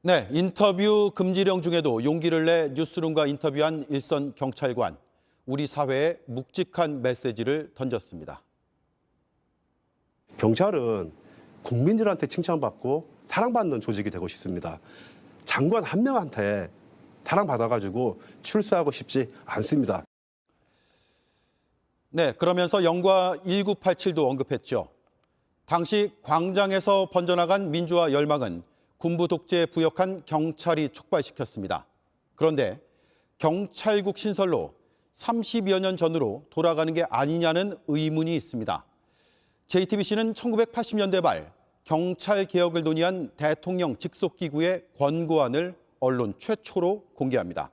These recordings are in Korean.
네, 인터뷰 금지령 중에도 용기를 내 뉴스룸과 인터뷰한 일선 경찰관. 우리 사회에 묵직한 메시지를 던졌습니다. 경찰은 국민들한테 칭찬받고 사랑받는 조직이 되고 싶습니다. 장관 한 명한테 사랑받아가지고 출세하고 싶지 않습니다. 네, 그러면서 영과 1987도 언급했죠. 당시 광장에서 번져나간 민주화 열망은 군부 독재에 부역한 경찰이 촉발시켰습니다. 그런데 경찰국 신설로 30여 년 전으로 돌아가는 게 아니냐는 의문이 있습니다. JTBC는 1980년대 말 경찰 개혁을 논의한 대통령 직속기구의 권고안을 언론 최초로 공개합니다.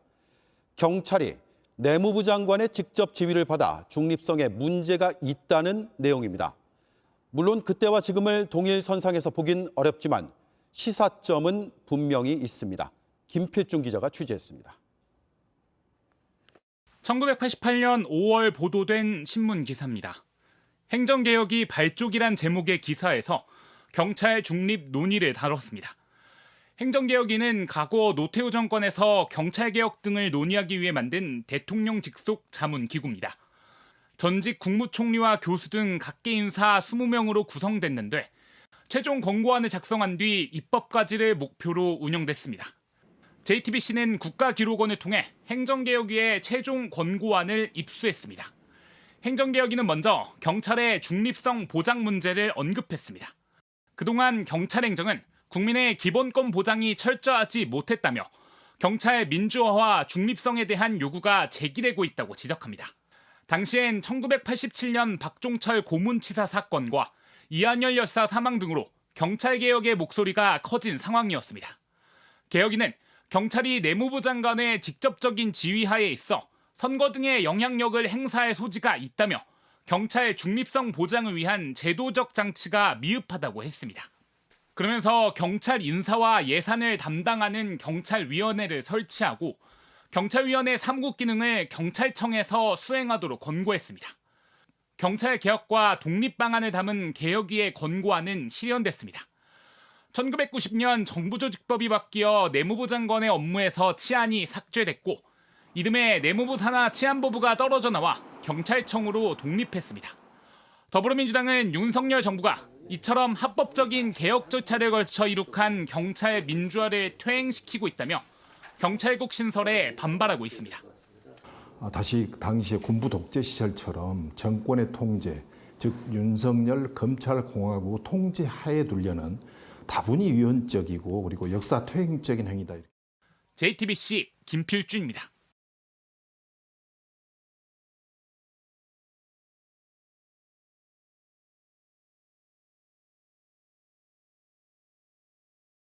경찰이 내무부 장관의 직접 지휘를 받아 중립성에 문제가 있다는 내용입니다. 물론 그때와 지금을 동일선상에서 보긴 어렵지만 시사점은 분명히 있습니다. 김필중 기자가 취재했습니다. 1988년 5월 보도된 신문 기사입니다. 행정개혁이 발족이란 제목의 기사에서 경찰 중립 논의를 다뤘습니다. 행정개혁위는 과거 노태우 정권에서 경찰개혁 등을 논의하기 위해 만든 대통령 직속 자문기구입니다. 전직 국무총리와 교수 등 각계 인사 20명으로 구성됐는데 최종 권고안을 작성한 뒤 입법까지를 목표로 운영됐습니다. JTBC는 국가기록원을 통해 행정개혁위의 최종 권고안을 입수했습니다. 행정개혁위는 먼저 경찰의 중립성 보장 문제를 언급했습니다. 그동안 경찰 행정은 국민의 기본권 보장이 철저하지 못했다며 경찰 민주화와 중립성에 대한 요구가 제기되고 있다고 지적합니다. 당시엔 1987년 박종철 고문치사 사건과 이한열 여사 사망 등으로 경찰개혁의 목소리가 커진 상황이었습니다. 개혁위는 경찰이 내무부 장관의 직접적인 지휘하에 있어 선거 등의 영향력을 행사할 소지가 있다며 경찰 중립성 보장을 위한 제도적 장치가 미흡하다고 했습니다. 그러면서 경찰 인사와 예산을 담당하는 경찰위원회를 설치하고 경찰위원회 3국 기능을 경찰청에서 수행하도록 권고했습니다. 경찰 개혁과 독립 방안을 담은 개혁위의 권고안은 실현됐습니다. 1990년 정부조직법이 바뀌어 내무부 장관의 업무에서 치안이 삭제됐고 이듬해 내무부 산하 치안보부가 떨어져 나와 경찰청으로 독립했습니다. 더불어민주당은 윤석열 정부가 이처럼 합법적인 개혁 절차를 걸쳐 이룩한 경찰 민주화를 퇴행시키고 있다며 경찰국 신설에 반발하고 있습니다. 다시 당시의 군부 독재 시절처럼 정권의 통제, 즉 윤석열 검찰공화국 통제 하에 두려는 다분히 위헌적이고 그리고 역사 퇴행적인 행위다. JTBC 김필주입니다.